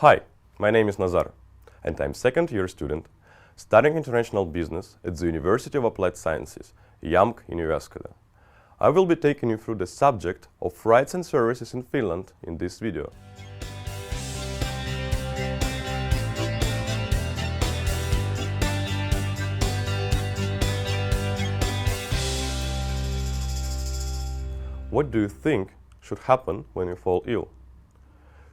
Hi, my name is Nazar, and I'm second-year student studying international business at the University of Applied Sciences, Jamk in Jyväskylä. I will be taking you through the subject of rights and services in Finland in this video. What do you think should happen when you fall ill?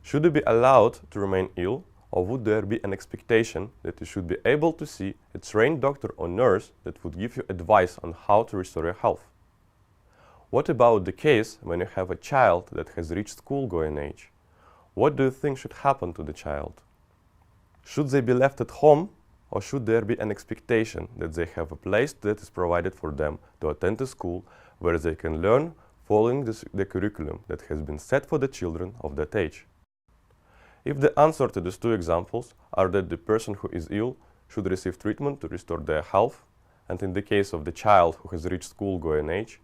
Should you be allowed to remain ill, or would there be an expectation that you should be able to see a trained doctor or nurse that would give you advice on how to restore your health? What about the case when you have a child that has reached school-going age? What do you think should happen to the child? Should they be left at home, or should there be an expectation that they have a place that is provided for them to attend a school where they can learn following the curriculum that has been set for the children of that age? If the answer to these two examples are that the person who is ill should receive treatment to restore their health, and in the case of the child who has reached school-going age,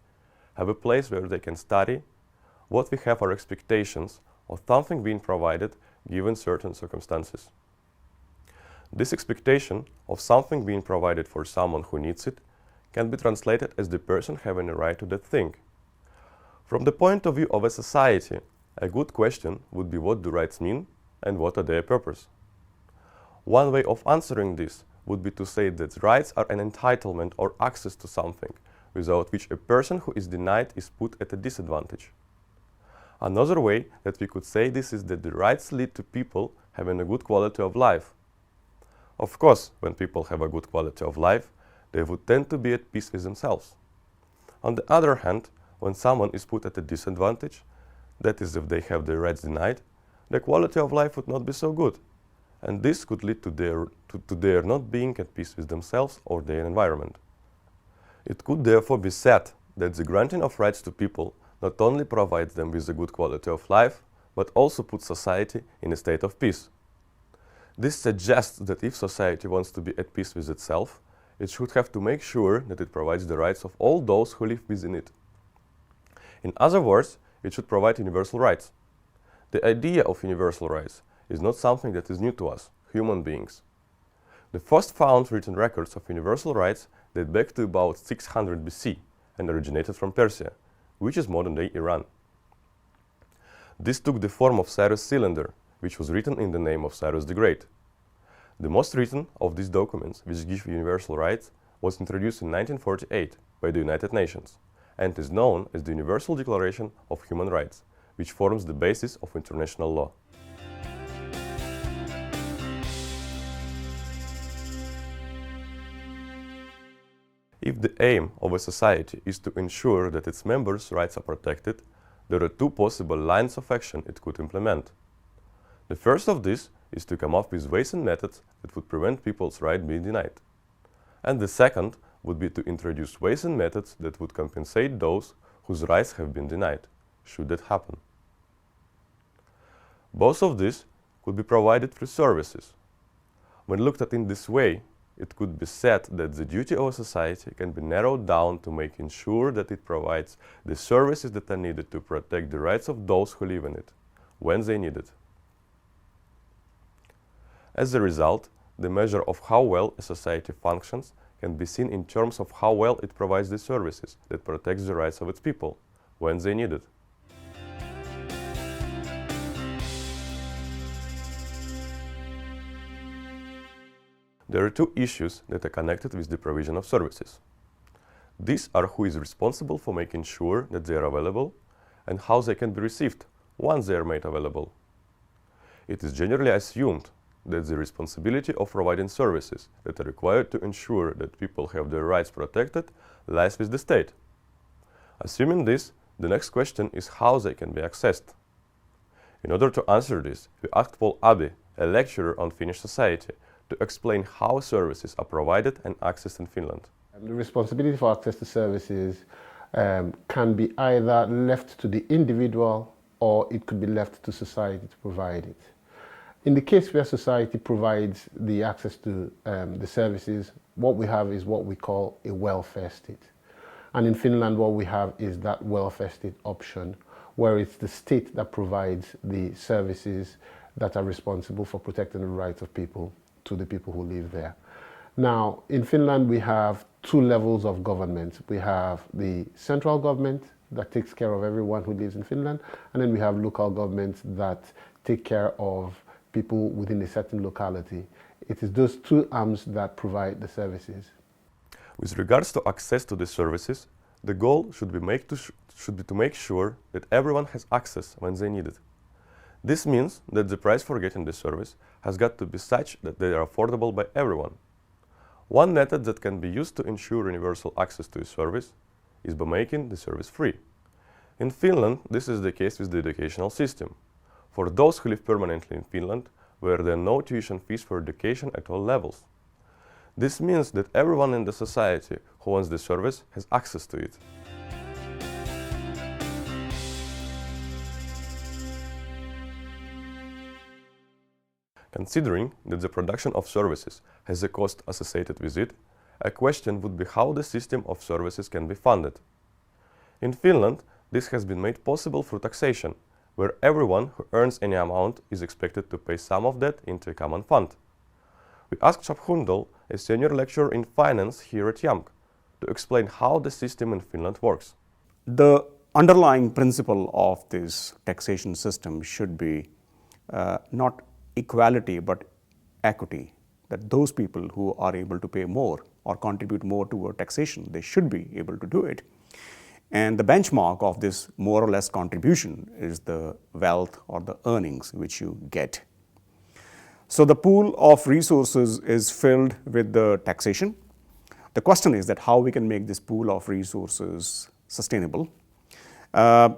have a place where they can study, what we have are expectations of something being provided given certain circumstances. This expectation of something being provided for someone who needs it can be translated as the person having a right to that thing. From the point of view of a society, a good question would be what do rights mean and what are their purpose? One way of answering this would be to say that rights are an entitlement or access to something, without which a person who is denied is put at a disadvantage. Another way that we could say this is that the rights lead to people having a good quality of life. Of course, when people have a good quality of life, they would tend to be at peace with themselves. On the other hand, when someone is put at a disadvantage, that is, if they have their rights denied, the quality of life would not be so good, and this could lead to their not being at peace with themselves or their environment. It could therefore be said that the granting of rights to people not only provides them with a good quality of life, but also puts society in a state of peace. This suggests that if society wants to be at peace with itself, it should have to make sure that it provides the rights of all those who live within it. In other words, it should provide universal rights. The idea of universal rights is not something that is new to us, human beings. The first found written records of universal rights date back to about 600 BC and originated from Persia, which is modern-day Iran. This took the form of Cyrus Cylinder, which was written in the name of Cyrus the Great. The most recent of these documents, which give universal rights, was introduced in 1948 by the United Nations and is known as the Universal Declaration of Human Rights, which forms the basis of international law. If the aim of a society is to ensure that its members' rights are protected, there are two possible lines of action it could implement. The first of these is to come up with ways and methods that would prevent people's rights being denied. And the second would be to introduce ways and methods that would compensate those whose rights have been denied, should that happen. Both of these could be provided through services. When looked at in this way, it could be said that the duty of a society can be narrowed down to making sure that it provides the services that are needed to protect the rights of those who live in it, when they need it. As a result, the measure of how well a society functions can be seen in terms of how well it provides the services that protects the rights of its people, when they need it. There are two issues that are connected with the provision of services. These are who is responsible for making sure that they are available and how they can be received once they are made available. It is generally assumed that the responsibility of providing services that are required to ensure that people have their rights protected lies with the state. Assuming this, the next question is how they can be accessed. In order to answer this, we asked Abbey, a lecturer on Finnish society, to explain how services are provided and accessed in Finland. The responsibility for access to services can be either left to the individual or it could be left to society to provide it. In the case where society provides the access to the services, what we have is what we call a welfare state. And in Finland, what we have is that welfare state option, where it's the state that provides the services that are responsible for protecting the rights of people to the people who live there. Now, in Finland, we have two levels of government. We have the central government that takes care of everyone who lives in Finland, and then we have local governments that take care of people within a certain locality. It is those two arms that provide the services. With regards to access to these services, the goal should be to make sure that everyone has access when they need it. This means that the price for getting this service has got to be such that they are affordable by everyone. One method that can be used to ensure universal access to a service is by making the service free. In Finland, this is the case with the educational system. For those who live permanently in Finland, where there are no tuition fees for education at all levels. This means that everyone in the society who wants the service has access to it. Considering that the production of services has a cost associated with it, a question would be how the system of services can be funded. In Finland, this has been made possible through taxation, where everyone who earns any amount is expected to pay some of that into a common fund. We asked Chap Hundal, a senior lecturer in finance here at Jamk, to explain how the system in Finland works. The underlying principle of this taxation system should be not equality but equity, that those people who are able to pay more or contribute more toward taxation, they should be able to do it. And the benchmark of this more or less contribution is the wealth or the earnings which you get. So the pool of resources is filled with the taxation. The question is that how we can make this pool of resources sustainable. The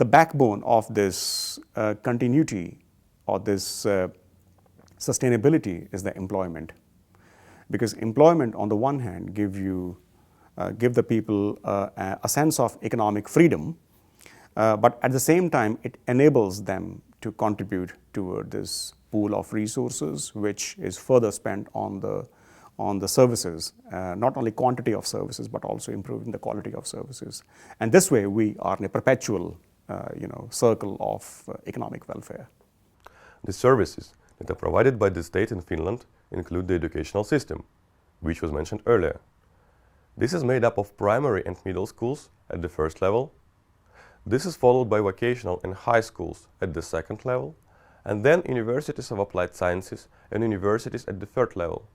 backbone of this continuity or this sustainability is the employment. Because employment on the one hand give the people a sense of economic freedom, but at the same time it enables them to contribute toward this pool of resources which is further spent on the services, not only quantity of services but also improving the quality of services. And this way we are in a perpetual circle of economic welfare. The services that are provided by the state in Finland include the educational system, which was mentioned earlier. This is made up of primary and middle schools at the first level. This is followed by vocational and high schools at the second level, and then universities of applied sciences and universities at the third level.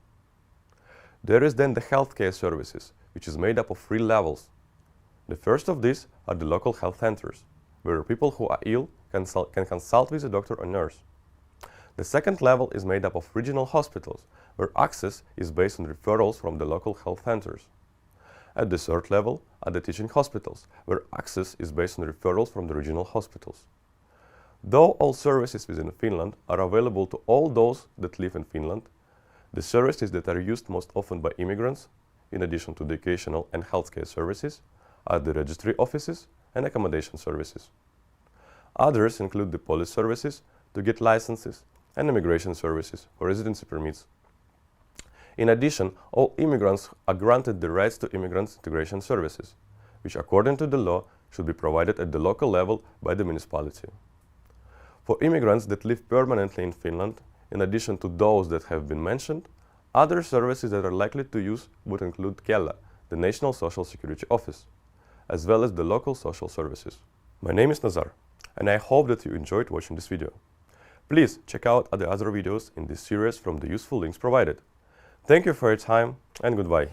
There is then the healthcare services, which is made up of 3 levels. The first of these are the local health centers, where people who are ill can consult with a doctor or nurse. The second level is made up of regional hospitals, where access is based on referrals from the local health centers. At the third level are the teaching hospitals, where access is based on referrals from the regional hospitals. Though all services within Finland are available to all those that live in Finland, the services that are used most often by immigrants, in addition to educational and healthcare services, are the registry offices and accommodation services. Others include the police services to get licenses and immigration services for residency permits. In addition, all immigrants are granted the rights to immigrant integration services, which according to the law should be provided at the local level by the municipality. For immigrants that live permanently in Finland, in addition to those that have been mentioned, other services that are likely to use would include Kela, the National Social Security Office, as well as the local social services. My name is Nazar, and I hope that you enjoyed watching this video. Please check out the other videos in this series from the useful links provided. Thank you for your time, and goodbye.